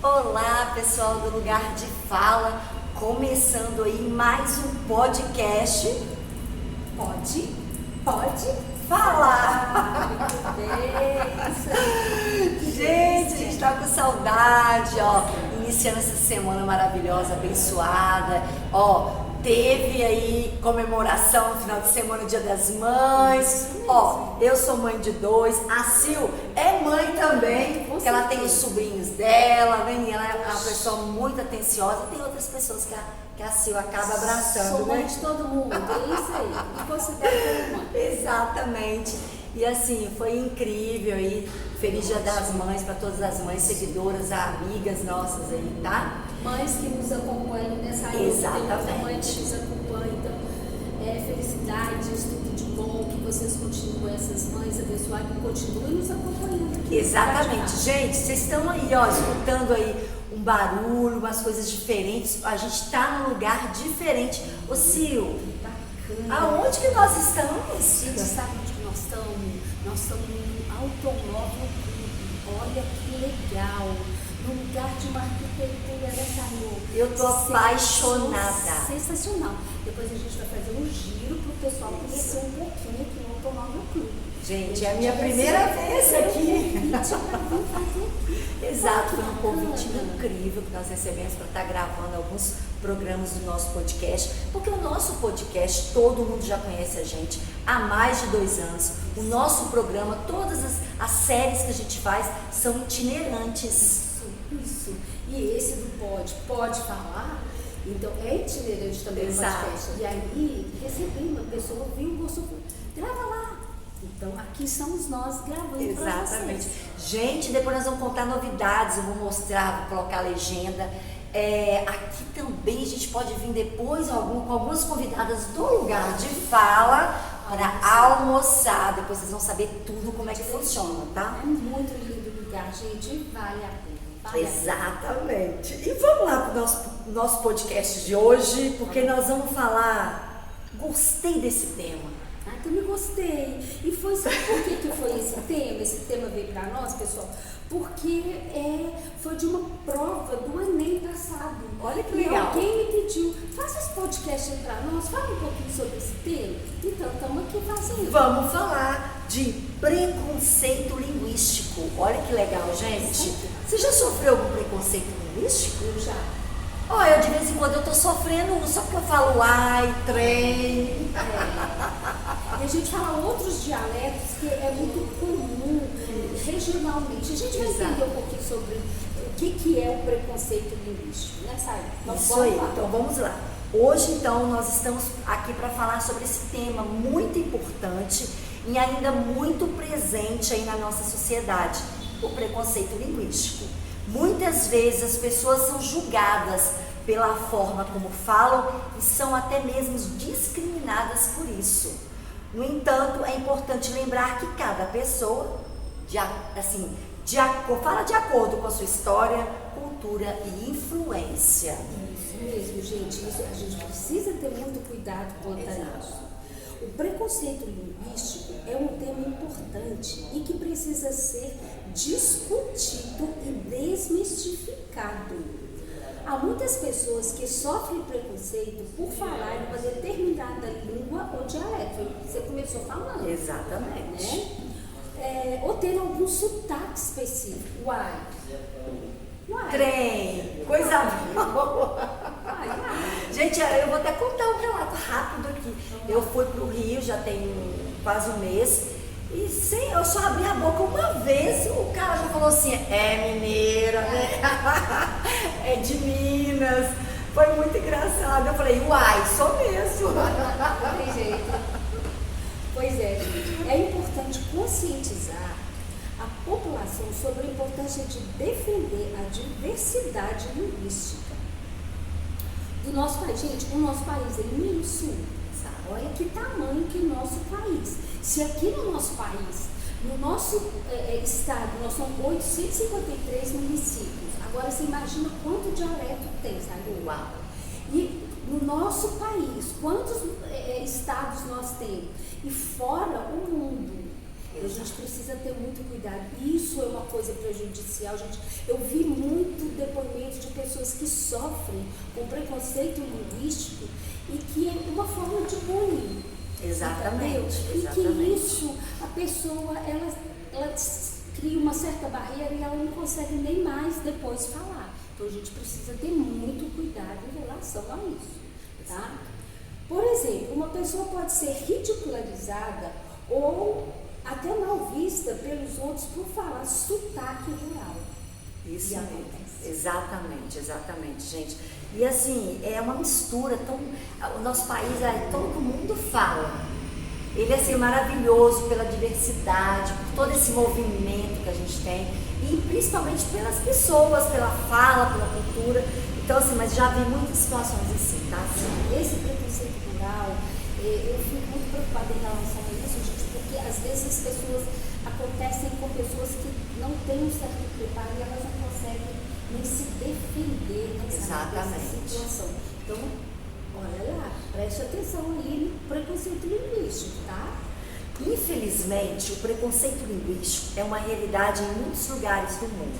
Olá, pessoal do Lugar de Fala, começando aí mais um podcast. Pode falar. Gente, a gente tá com saudade, iniciando essa semana maravilhosa, abençoada, teve aí comemoração no final de semana, Dia das Mães. Eu sou mãe de 2, a Sil é mãe também, porque ela tem os sobrinhos dela, né? Ela é uma pessoa muito atenciosa. Tem outras pessoas que a Sil acaba abraçando. Sou mãe de todo mundo, é isso aí, me considero como mãe. Exatamente. E assim, foi incrível aí. Feliz Dia das Mães para todas as mães, seguidoras, amigas nossas aí, tá? Mães que nos acompanham nessa época. Exatamente. Tem mãe que nos acompanha, então, felicidades, tudo de bom, que vocês continuem, essas mães abençoadas, que continuem nos acompanhando aqui. Exatamente. Gente, vocês estão aí, escutando aí um barulho, umas coisas diferentes. A gente tá num lugar diferente. Ô, Sil, Bacana. aonde que nós estamos? Gente, sabe onde que nós estamos? Nós estamos no Automóvel Clube. Olha que legal. No lugar de uma arquitetura, né, Senhor? Eu tô apaixonada. Sensacional. Depois a gente vai fazer um giro para o pessoal conhecer um pouquinho aqui no Automóvel Clube. Gente, é a minha primeira vez aqui. Aqui. Exato, foi um convite incrível que nós recebemos para estar gravando alguns programas do nosso podcast, porque o nosso podcast, todo mundo já conhece a gente há mais de 2 anos. O nosso programa, todas as séries que a gente faz são itinerantes. Isso. E esse do pode falar, então é itinerante também o podcast. E aí, recebi uma pessoa, viu, gostou, grava lá. Então, aqui estamos nós gravando. Exatamente. Gente, depois nós vamos contar novidades, eu vou mostrar, vou colocar a legenda. Aqui também a gente pode vir depois com algumas convidadas do Lugar de Fala para almoçar. Depois vocês vão saber tudo como é que funciona, tá? É muito lindo o lugar, gente, vale a pena. Exatamente. E vamos lá para o nosso podcast de hoje, porque nós vamos falar. Gostei desse tema. Também gostei. E foi, sabe por que foi esse tema? Esse tema veio para nós, pessoal? Porque foi de uma prova do Enem passado. Olha que legal. legal. E alguém me pediu, faça esse podcast para nós, fala um pouquinho sobre esse tema. Então, estamos aqui fazendo. Vamos falar de preconceito linguístico. Olha que legal, gente. Você já sofreu algum preconceito linguístico? Eu já. Eu de vez em quando eu tô sofrendo só porque eu falo trem. E a gente fala outros dialetos que é muito comum regionalmente. A gente vai entender um pouquinho sobre o que é o preconceito linguístico, né, Sara? Isso aí, então vamos lá. Hoje, então, nós estamos aqui para falar sobre esse tema muito importante e ainda muito presente aí na nossa sociedade, o preconceito linguístico. Muitas vezes as pessoas são julgadas pela forma como falam e são até mesmo discriminadas por isso. No entanto, é importante lembrar que cada pessoa, fala de acordo com a sua história, cultura e influência. Isso mesmo, gente. Isso, a gente precisa ter muito cuidado quanto a isso. O preconceito linguístico é um tema importante e que precisa ser discutido e desmistificado. Há muitas pessoas que sofrem preconceito por falar em uma determinada língua ou dialeto. Você começou falando. Exatamente. Né? Ou ter algum sotaque específico. Uai. Trem, coisa boa. Gente, eu vou até contar um relato rápido aqui. Eu fui pro Rio, já tem quase um mês, e eu só abri a boca uma vez, o cara já falou assim, mineira, né? É de Minas. Foi muito engraçado. Eu falei, sou mesmo. Não tem jeito. Pois é, é importante conscientizar a população sobre a importância de defender a diversidade linguística do nosso país. Gente, o nosso país é imenso. Olha que tamanho que é o nosso país. Se aqui no nosso país, no nosso estado, nós somos 853 municípios. Agora você imagina quanto dialeto tem, sabe? Uau! E no nosso país, quantos estados nós temos? E fora o mundo. A gente precisa ter muito cuidado. Isso é uma coisa prejudicial, gente. Eu vi muito depoimento de pessoas que sofrem com preconceito linguístico e que é uma forma de bullying. Exatamente. E que isso, a pessoa, ela cria uma certa barreira e ela não consegue nem mais depois falar. Então a gente precisa ter muito cuidado em relação a isso, tá? Por exemplo, uma pessoa pode ser ridicularizada ou até mal vista pelos outros por falar sotaque rural. Isso mesmo. Exatamente, gente. E assim, é uma mistura tão. O nosso país, todo mundo fala. Ele é assim, maravilhoso pela diversidade, por todo esse movimento que a gente tem, e principalmente pelas pessoas, pela fala, pela cultura. Então, assim, mas já vi muitas situações assim, tá? Assim, esse preconceito rural, eu fico muito preocupada em relação a isso, gente, porque às vezes as pessoas acontecem com pessoas que não têm um certo preparo e elas não conseguem nem se defender nessa situação. Então, olha lá, preste atenção aí no preconceito linguístico, tá? Infelizmente, o preconceito linguístico é uma realidade em muitos lugares do mundo,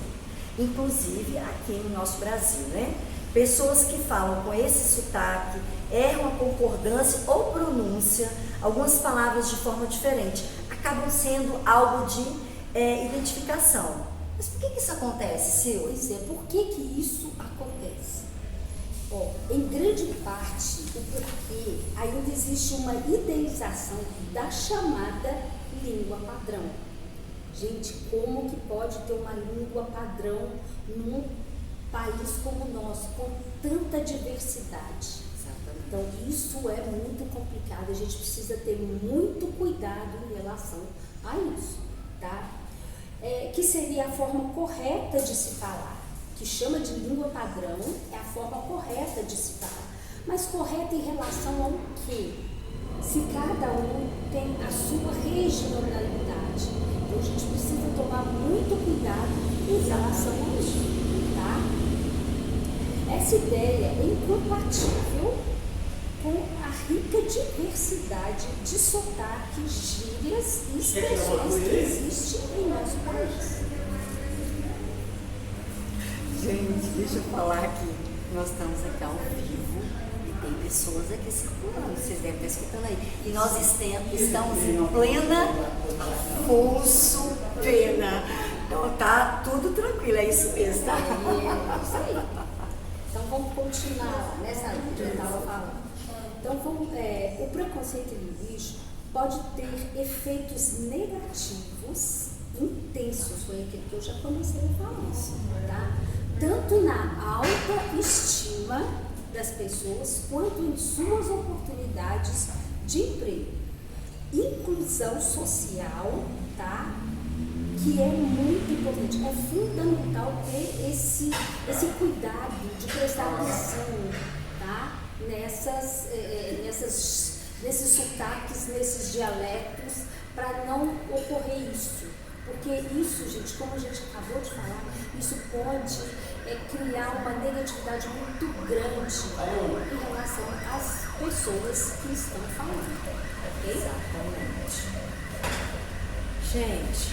inclusive aqui no nosso Brasil, né? Pessoas que falam com esse sotaque erram a concordância ou pronúncia, algumas palavras de forma diferente, acabam sendo algo de identificação. Mas por que isso acontece, Sil? Pois é, por que isso acontece? Em grande parte, o porquê ainda existe uma idealização da chamada língua padrão. Gente, como que pode ter uma língua padrão num país como o nosso, com tanta diversidade? Exatamente. Então, isso é muito complicado, a gente precisa ter muito cuidado em relação a isso, tá? Que seria a forma correta de se falar, que chama de língua padrão, é a forma correta de se falar. Mas correta em relação ao quê? Se cada um tem a sua regionalidade. Então a gente precisa tomar muito cuidado em relação a isso, tá? Essa ideia é incompatível com a rica diversidade de sotaques, gírias e expressões que existem em nosso país. Gente, deixa eu falar aqui. Nós estamos aqui ao vivo e tem pessoas aqui circulando, vocês devem estar escutando aí. E nós estamos em plena Afonso Pena. Então tá tudo tranquilo, é isso mesmo, tá? É isso aí. Então vamos continuar nessa linha que eu estava falando. Então o preconceito linguístico pode ter efeitos negativos intensos, foi aquilo que eu já comecei a falar, tá? Tanto na autoestima das pessoas, quanto em suas oportunidades de emprego. Inclusão social, tá? Que é muito importante, é fundamental ter esse cuidado de prestar atenção, tá? Nesses sotaques, nesses dialetos, para não ocorrer isso. Porque isso, gente, como a gente acabou de falar, isso pode criar uma negatividade muito grande em relação às pessoas que estão falando. Ok? Exatamente. Gente,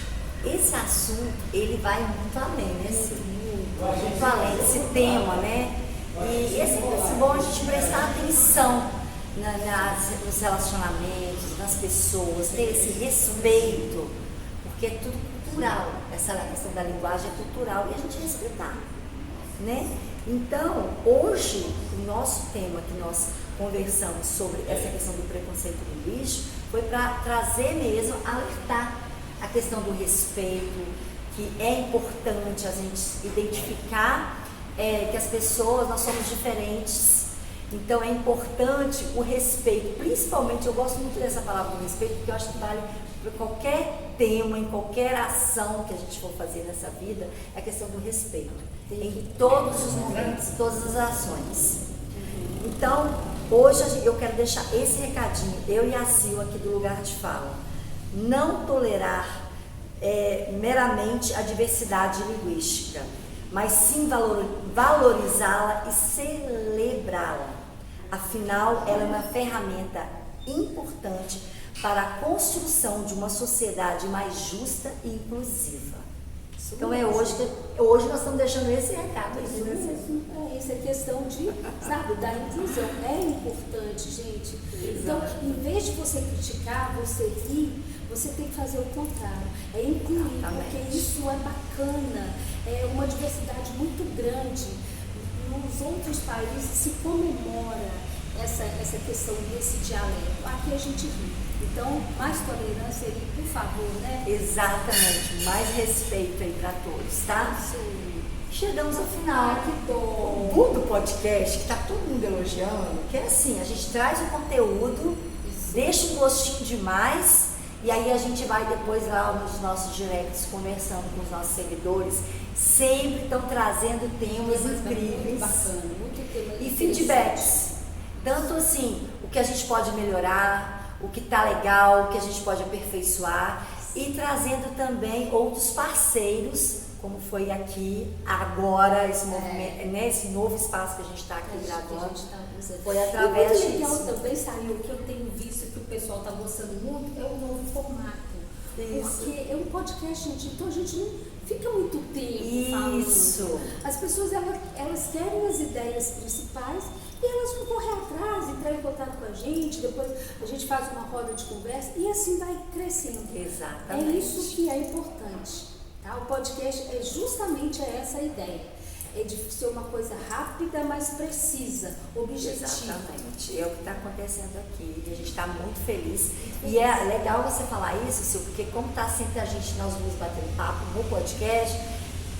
esse assunto, ele vai muito além, né, Sil? Muito além desse tema, né? E é sempre bom a gente prestar atenção nos relacionamentos, nas pessoas, ter esse respeito, porque é tudo cultural, essa questão da linguagem é cultural e a gente respeitar, né? Então, hoje, o nosso tema que nós conversamos sobre essa questão do preconceito linguístico foi para trazer mesmo, alertar a questão do respeito, que é importante a gente identificar que as pessoas, nós somos diferentes, então é importante o respeito, principalmente, eu gosto muito dessa palavra do respeito, porque eu acho que vale para qualquer tema, em qualquer ação que a gente for fazer nessa vida, é a questão do respeito, em todos os momentos, todas as ações. Então, hoje eu quero deixar esse recadinho, eu e a Sil aqui do Lugar de Fala, não tolerar meramente a diversidade linguística, mas sim valorizá-la e celebrá-la. Afinal, ela é uma ferramenta importante para a construção de uma sociedade mais justa e inclusiva. Então hoje nós estamos deixando esse recado aqui. Isso é questão de, sabe, da inclusão. É importante, gente. Então, em vez de você criticar, você rir, você tem que fazer o contrário. É incluir, porque isso é bacana. É uma diversidade muito grande. Nos outros países se comemora essa questão desse dialeto. Aqui a gente ri. Então, mais tolerância aí, por favor, né? Exatamente, mais respeito aí para todos, tá? Sim. Chegamos ao final. Que bom. O bom do podcast, que tá todo mundo elogiando, que é assim, a gente traz o conteúdo, deixa um gostinho demais, e aí a gente vai depois lá nos nossos directs conversando com os nossos seguidores, sempre estão trazendo temas incríveis. Muito bacana, muito tema e feedbacks. Tanto assim, o que a gente pode melhorar, o que tá legal, o que a gente pode aperfeiçoar, e trazendo também outros parceiros, como foi aqui, agora, esse movimento, nesse novo espaço que a gente está aqui gravando, foi através disso. E muito legal também saiu, que eu tenho visto que o pessoal está gostando muito, é o novo formato. Isso. Porque é um podcast, gente, então a gente não fica muito tempo falando. Isso. As pessoas, elas querem as ideias principais e elas vão correr atrás, entrar em contato com a gente, depois a gente faz uma roda de conversa e assim vai crescendo. Exatamente. É isso que é importante. Tá? O podcast é justamente essa a ideia. É de ser uma coisa rápida, mas precisa, objetiva. Exatamente. É o que está acontecendo aqui. E a gente está muito feliz. E é legal você falar isso, Sil, porque como está sempre a gente, nós vamos batendo papo no podcast,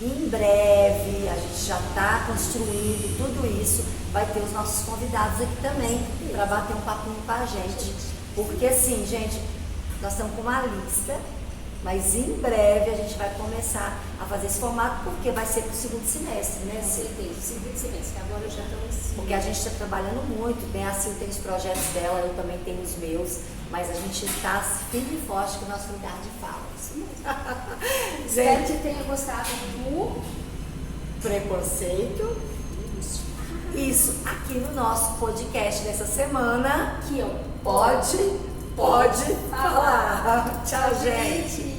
em breve a gente já está construindo tudo isso. Vai ter os nossos convidados aqui também para bater um papinho com a gente. Porque assim, gente, nós estamos com uma lista. Mas em breve a gente vai começar a fazer esse formato, porque vai ser para o segundo semestre, né, Sil? Com certeza, segundo semestre, agora já estamos... Porque a gente está trabalhando muito, bem, a Sil tem os projetos dela, eu também tenho os meus, mas a gente está firme e forte com o nosso lugar de fala. Isso mesmo. Espero que tenha gostado do preconceito. Isso, aqui no nosso podcast dessa semana, que eu pode falar. Tchau, gente.